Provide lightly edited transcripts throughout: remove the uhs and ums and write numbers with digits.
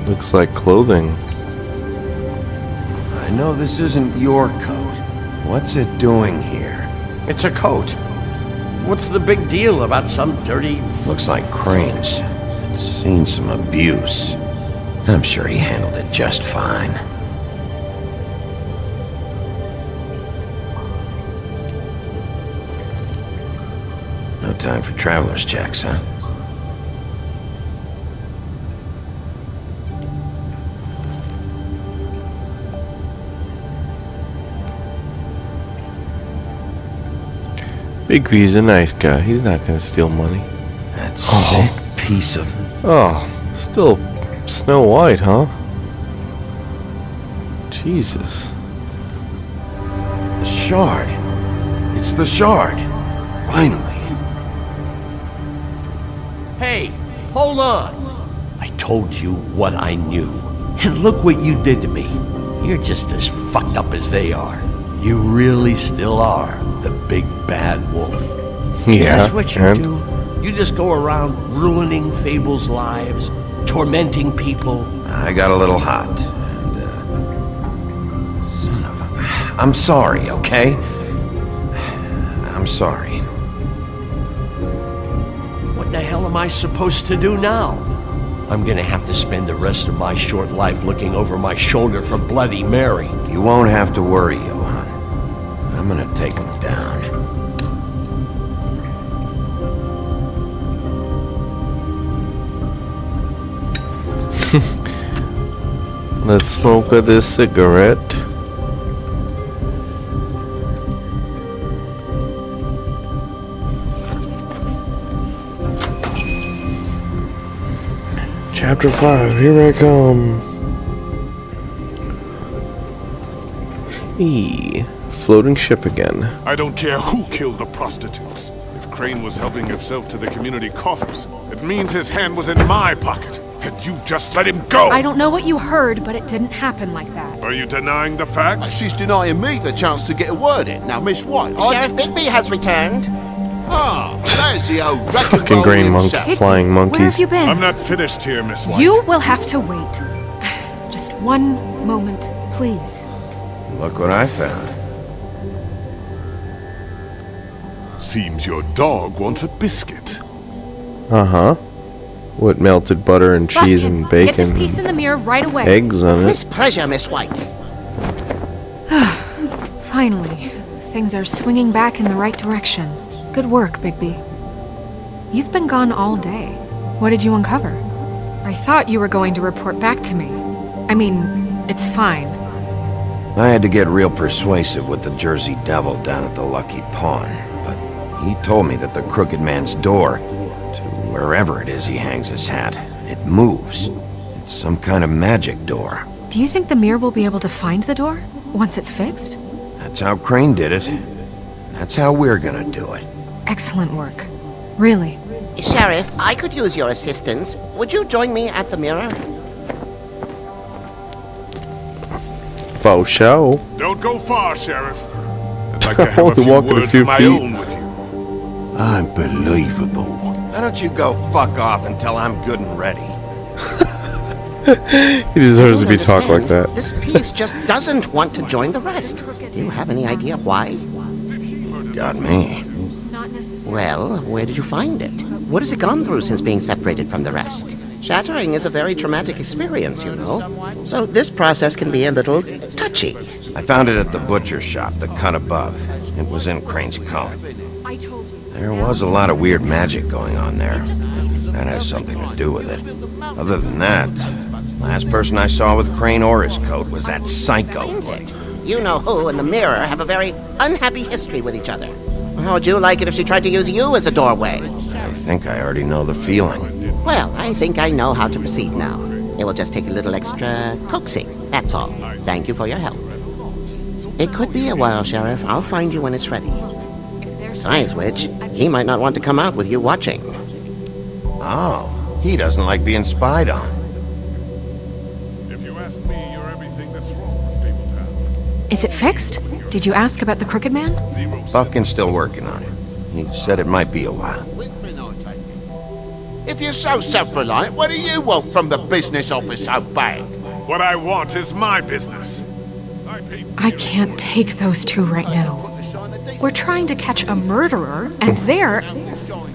Looks like clothing. I know this isn't your coat. What's it doing here? It's a coat. What's the big deal about some dirty... Looks like Crane's. It's seen some abuse. I'm sure he handled it just fine. No time for traveler's checks, huh? Bigby's a nice guy. He's not gonna steal money. That sick piece of... Oh, still Snow White, huh? Jesus. The shard. It's the shard. Finally. Hey, hold on. I told you what I knew. And look what you did to me. You're just as fucked up as they are. You really still are the big bad wolf. Yeah, Is this what you do? You just go around ruining Fable's lives, tormenting people? I got a little hot, and, son of a... I'm sorry, okay? I'm sorry. What the hell am I supposed to do now? I'm gonna have to spend the rest of my short life looking over my shoulder for Bloody Mary. You won't have to worry, Johan. I'm gonna take him down. Let's smoke this cigarette. Chapter 5, here I come. Floating ship again. I don't care who killed the prostitutes. If Crane was helping himself to the community coffers, it means his hand was in my pocket, and you just let him go! I don't know what you heard, but it didn't happen like that. Are you denying the facts? She's denying me the chance to get a word in. Now, Miss White, Sheriff Bigby has returned. Ah, there's the old Fucking green monkey, flying monkeys. Where have you been? I'm not finished here, Miss White. You will have to wait. Just one moment, please. Look what I found. Seems your dog wants a biscuit. Uh-huh. With melted butter and cheese Buffkin, and bacon. get this piece in the mirror right away. Eggs on it. With pleasure, Miss White. Finally, things are swinging back in the right direction. Good work, Bigby. You've been gone all day. What did you uncover? I thought you were going to report back to me. I mean, it's fine. I had to get real persuasive with the Jersey Devil down at the Lucky Pawn, but he told me that the Crooked Man's door, to wherever it is he hangs his hat, it moves. It's some kind of magic door. Do you think the mirror will be able to find the door once it's fixed? That's how Crane did it. That's how we're gonna do it. Excellent work. Really. Sheriff, I could use your assistance. Would you join me at the mirror? Faux show. Don't go far, Sheriff. I'd like to have a Only few walking a words few of my feet. own with you. Unbelievable. Why don't you go fuck off until I'm good and ready? He deserves to I be don't talked like understand. that. This piece just doesn't want to join the rest. Do you have any idea why? Got me. Not necessarily. Well, where did you find it? What has it gone through since being separated from the rest? Shattering is a very traumatic experience, you know. So this process can be a little touchy. I found it at the butcher shop, the cut above. It was in Crane's coat. I told you. There was a lot of weird magic going on there. That has something to do with it. Other than that, last person I saw with Crane or his coat was that psycho. Seems it. You know who and the mirror have a very unhappy history with each other. How would you like it if she tried to use you as a doorway? I think I already know the feeling. Well, I think I know how to proceed now. It will just take a little extra coaxing, that's all. Thank you for your help. It could be a while, Sheriff. I'll find you when it's ready. Besides which, he might not want to come out with you watching. Oh, he doesn't like being spied on. If you ask me, you're everything that's wrong with Fabletown. Is it fixed? Did you ask about the Crooked Man? Buffkin's still working on it. He said it might be a while. If you're so self-reliant, what do you want from the business office so bad? What I want is my business. I can't take those two right now. We're trying to catch a murderer, and they're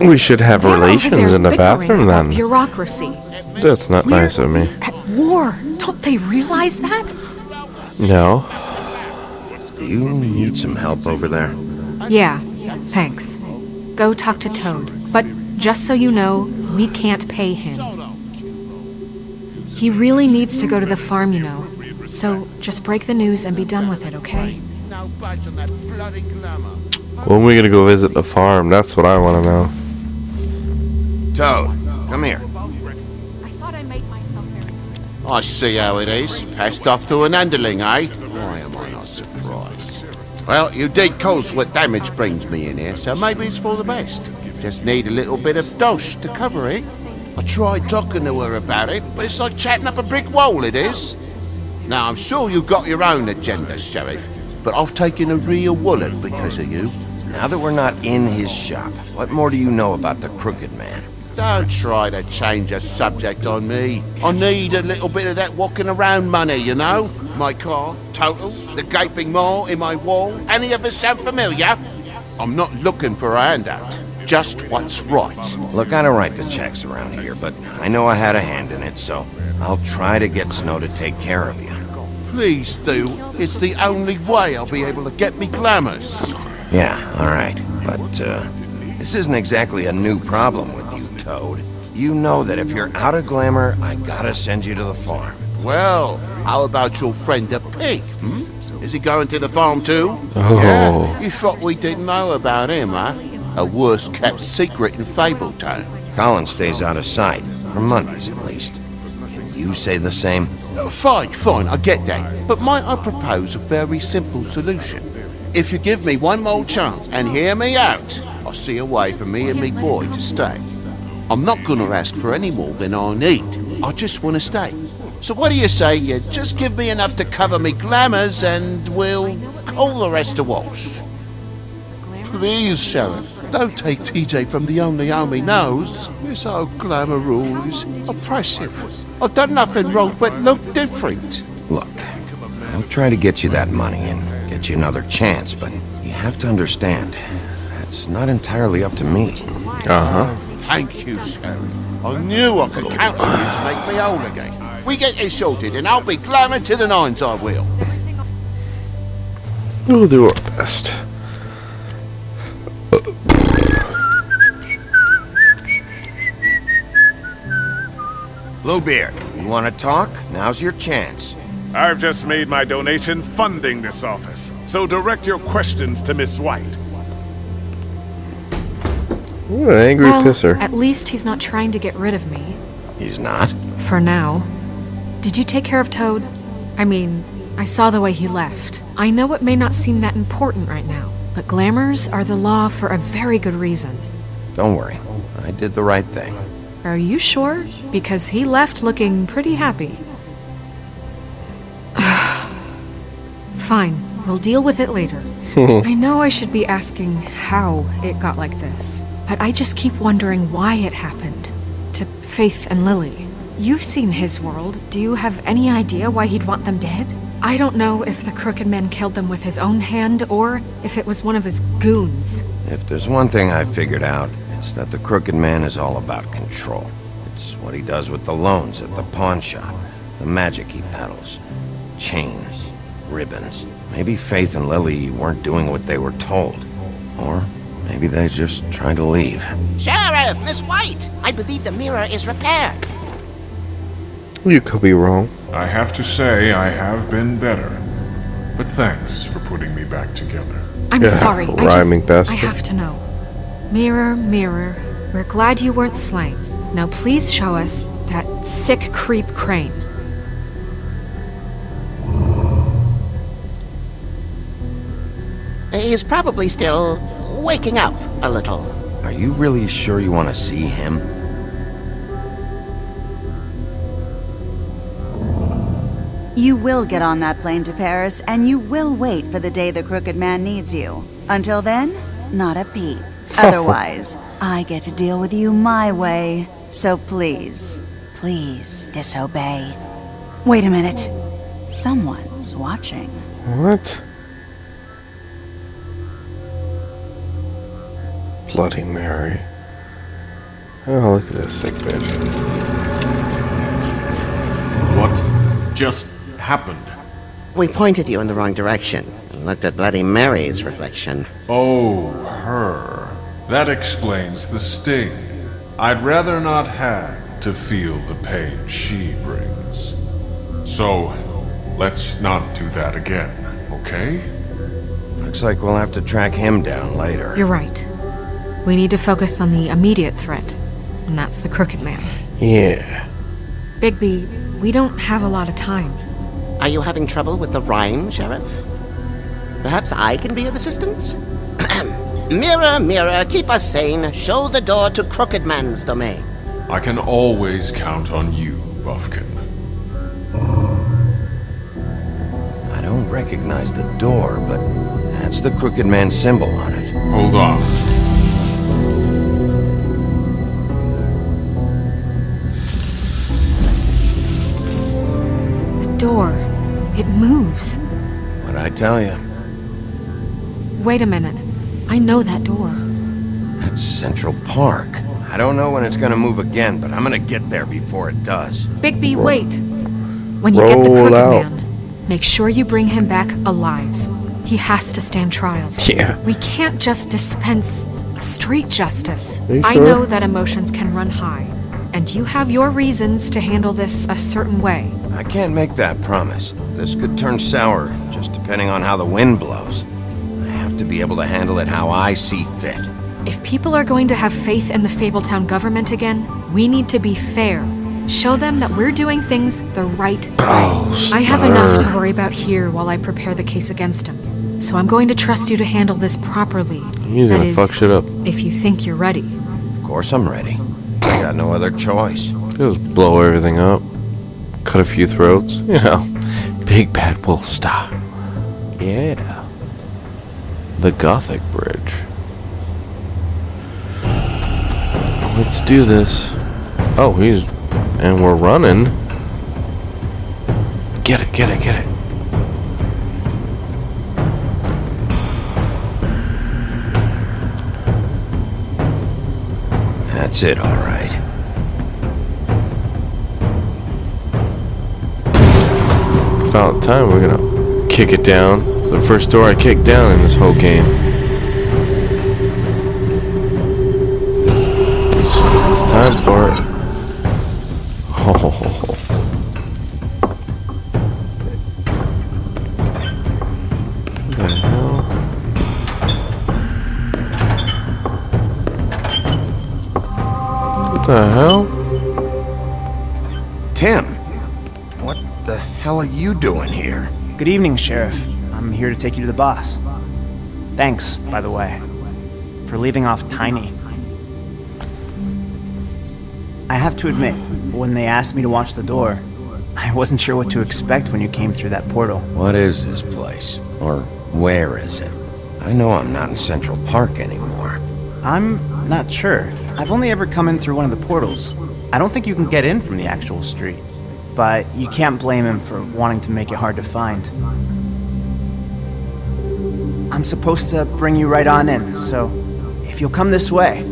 We should have they're over relations there in the bickering bathroom about then. bureaucracy. That's not We're nice of me. at war. Don't they realize that? No. Do you need some help over there? Yeah, thanks. Go talk to Toad. But just so you know, we can't pay him. He really needs to go to the farm, you know. So just break the news and be done with it, okay? No budge on that bloody glamour. When are we gonna go visit the farm? That's what I want to know. Toad, come here. I thought I made myself very clear. I see how it is. Passed off to an underling, eh? Why am I not surprised? Well, you did cause what damage brings me in here, so maybe it's for the best. Just need a little bit of dosh to cover it. I tried talking to her about it, but it's like chatting up a brick wall, it is. Now, I'm sure you've got your own agenda, Sheriff, but I've taken a real wallet because of you. Now that we're not in his shop, what more do you know about the Crooked Man? Don't try to change a subject on me. I need a little bit of that walking around money, you know? My car, totals, the gaping maw in my wall. Any of us sound familiar? I'm not looking for a handout. Just what's right. Look, I don't write the checks around here, but I know I had a hand in it, so I'll try to get Snow to take care of you. Please do. It's the only way I'll be able to get me glamours. Yeah, all right. But, this isn't exactly a new problem with you, Toad. You know that if you're out of glamour, I gotta send you to the farm. Well, how about your friend the pig? Is he going to the farm too? Oh. Yeah? You thought we didn't know about him, huh? A worst-kept secret in Fabletown. Colin stays out of sight, for Mondays at least. Can you say the same? Fine, I get that. But might I propose a very simple solution? If you give me one more chance and hear me out, I'll see a way for me and me boy to stay. I'm not gonna ask for any more than I need. I just want to stay. So what do you say you just give me enough to cover me glamours and we'll call the rest a wash? Please, Sheriff, don't take TJ from the only home he knows. This old glamour rule is oppressive. I've done nothing wrong but look different. Look, I'll try to get you that money and get you another chance, but you have to understand, that's not entirely up to me. Thank you, Sheriff. I knew I could count on you to make me whole again. We get this sorted and I'll be glamour to the nines, I will. We'll do our best. Bluebeard, you want to talk? Now's your chance. I've just made my donation funding this office, so direct your questions to Miss White. What an angry Well, pisser. at least he's not trying to get rid of me. He's not? For now. Did you take care of Toad? I mean, I saw the way he left. I know it may not seem that important right now, but glamours are the law for a very good reason. Don't worry, I did the right thing. Are you sure? Because he left looking pretty happy. Fine, we'll deal with it later. I know I should be asking how it got like this, but I just keep wondering why it happened. To Faith and Lily. You've seen his world. Do you have any idea why he'd want them dead? I don't know if the Crooked Man killed them with his own hand or if it was one of his goons. If there's one thing I've figured out, it's that the Crooked Man is all about control. It's what he does with the loans at the pawn shop, the magic he peddles, chains, ribbons. Maybe Faith and Lily weren't doing what they were told. Or maybe they're just trying to leave. Sheriff, Miss White, I believe the mirror is repaired. You could be wrong. I have to say I have been better. But thanks for putting me back together. I'm Yeah, sorry. rhyming I bastard. have to know. Mirror, mirror, we're glad you weren't slain. Now please show us that sick creep Crane. He's probably still waking up a little. Are you really sure you want to see him? You will get on that plane to Paris, and you will wait for the day the Crooked Man needs you. Until then, not a peep. Otherwise, I get to deal with you my way. So please, please disobey. Wait a minute. Someone's watching. What? Bloody Mary. Oh, look at this sick bitch. What just happened? We pointed you in the wrong direction and looked at Bloody Mary's reflection. Oh, her. That explains the sting. I'd rather not have to feel the pain she brings. So, let's not do that again, okay? Looks like we'll have to track him down later. You're right. We need to focus on the immediate threat, and that's the Crooked Man. Yeah. Bigby, we don't have a lot of time. Are you having trouble with the rhyme, Sheriff? Perhaps I can be of assistance? Mirror, mirror, keep us sane. Show the door to Crooked Man's domain. I can always count on you, Buffkin. I don't recognize the door, but that's the Crooked Man symbol on it. Hold on. The door, it moves. What'd I tell you? Wait a minute. I know that door. That's Central Park. I don't know when it's gonna move again, but I'm gonna get there before it does. Bigby, wait! When you get the Roll Crooked out. Man, make sure you bring him back alive. He has to stand trial. Yeah. We can't just dispense street justice. Are you I sure? know that emotions can run high, and you have your reasons to handle this a certain way. I can't make that promise. This could turn sour, just depending on how the wind blows. I have to be able to handle it how I see fit. If people are going to have faith in the Fabletown government again, we need to be fair. Show them that we're doing things the right way. I have enough to worry about here while I prepare the case against him. So I'm going to trust you to handle this properly. He's That gonna is, fuck shit up. if you think you're ready. Of course I'm ready. I got no other choice. Just blow everything up. Cut a few throats. You know. Big bad wolf style. Yeah. The Gothic Bridge. Let's do this. Oh, he's... And we're running. Get it, get it, get it. That's it, all right. About time we're gonna kick it down. It's the first door I kicked down in this whole game. It's time for it. Oh. What the hell? What the hell? Tim! What the hell are you doing here? Good evening, Sheriff. I'm here to take you to the boss. Thanks, by the way, for leaving off Tiny. I have to admit, when they asked me to watch the door, I wasn't sure what to expect when you came through that portal. What is this place? Or where is it? I know I'm not in Central Park anymore. I'm not sure. I've only ever come in through one of the portals. I don't think you can get in from the actual street. But you can't blame him for wanting to make it hard to find. I'm supposed to bring you right on in, so if you'll come this way.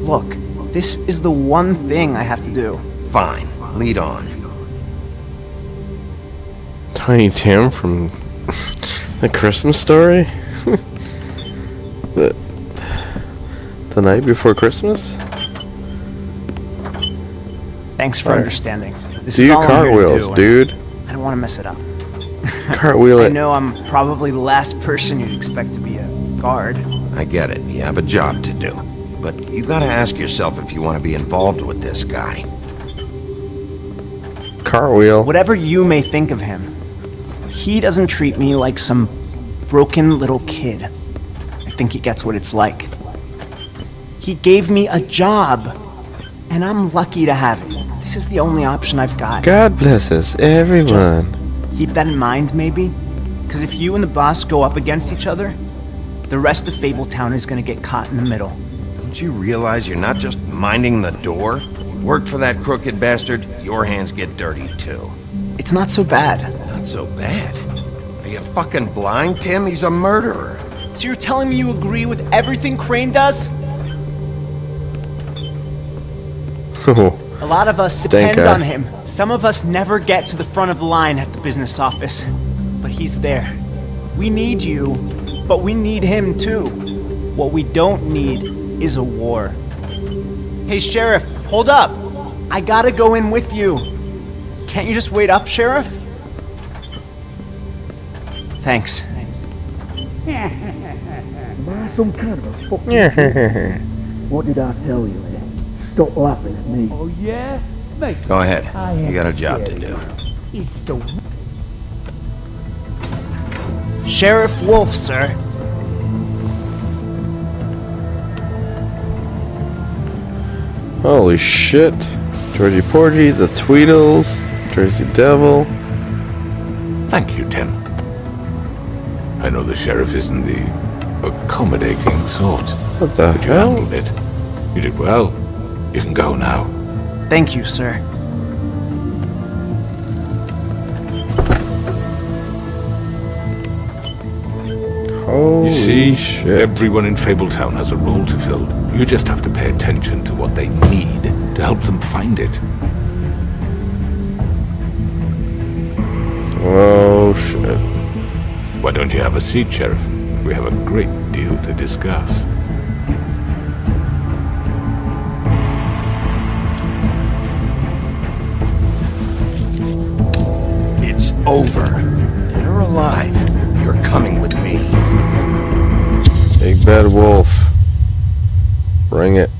Look, this is the one thing I have to do. Fine, lead on. Tiny Tim from The Christmas Story? the night before Christmas? Thanks for understanding. This Do is your all I'm here to cartwheels, do, dude. and I don't want to mess it up. Cartwheel I it. know I'm probably the last person you'd expect to be a guard. I get it, you have a job to do. But you gotta ask yourself if you want to be involved with this guy. Cartwheel. Whatever you may think of him, he doesn't treat me like some broken little kid. I think he gets what it's like. He gave me a job, And I'm lucky to have it. This is the only option I've got. God bless us, everyone. Keep that in mind, maybe? Because if you and the boss go up against each other, the rest of Fabletown is gonna get caught in the middle. Don't you realize you're not just minding the door? You work for that crooked bastard, your hands get dirty too. It's not so bad. Not so bad. Are you fucking blind, Tim? He's a murderer. So you're telling me you agree with everything Crane does? A lot of us depend on him. Some of us never get to the front of the line at the business office. But he's there. We need you, but we need him too. What we don't need is a war. Hey, Sheriff, hold up. I gotta go in with you. Can't you just wait up, Sheriff? Thanks. Some kind of a fucking What did I tell you, eh? Stop laughing at me. Oh, yeah? Mate, Go ahead. You got a job to do. it's the... Sheriff Wolf, sir. Holy shit. Georgie Porgy, the Tweedles, Jersey Devil. Thank you, Tim. I know the sheriff isn't the accommodating sort. What the But you hell? handled it. You did well. You can go now. Thank you, sir. Holy You see, shit. everyone in Fabletown has a role to fill. You just have to pay attention to what they need to help them find it. Oh shit. Why don't you have a seat, Sheriff? We have a great deal to discuss. It's over. Dead or alive, you're coming with me. Big Bad Wolf. Bring it.